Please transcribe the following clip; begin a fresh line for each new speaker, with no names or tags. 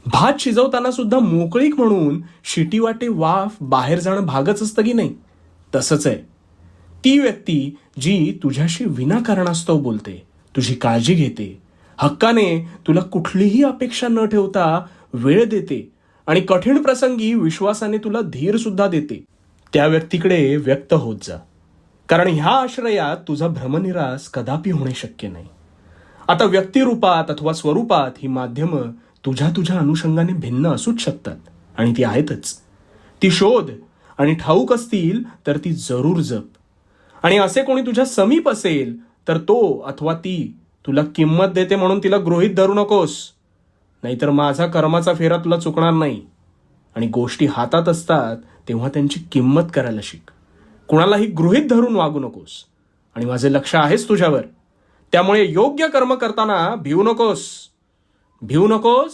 भात शिजवताना सुद्धा मोकळीक म्हणून शिटीवाटे वाफ बाहेर जाणं भागच असतं की नाही? तसंच आहे. ती व्यक्ती जी तुझ्याशी विनाकारणास्तव बोलते, तुझी काळजी घेते, हक्काने तुला कुठलीही अपेक्षा न ठेवता वेळ देते आणि कठीण प्रसंगी विश्वासाने तुला धीर सुद्धा देते, त्या व्यक्तीकडे व्यक्त होत जा. कारण ह्या आश्रयात तुझा भ्रमनिरास कदापि होणे शक्य नाही. आता व्यक्तिरूपात अथवा स्वरूपात ही माध्यमं तुझ्या तुझ्या अनुषंगाने भिन्न असूच शकतात आणि ती आहेतच. ती शोध आणि ठाऊक असतील तर ती जरूर जप. आणि असे कोणी तुझ्या समीप असेल तर तो अथवा ती तुला किंमत देते म्हणून तिला गृहीत धरू नकोस. नाहीतर माझा कर्माचा फेरा तुला चुकणार नाही. आणि गोष्टी हातात असतात तेव्हा त्यांची किंमत करायला शिक. कुणालाही गृहीत धरून वागू नकोस. आणि माझे लक्ष आहेच तुझ्यावर. त्यामुळे योग्य कर्म करताना भिवू नकोस.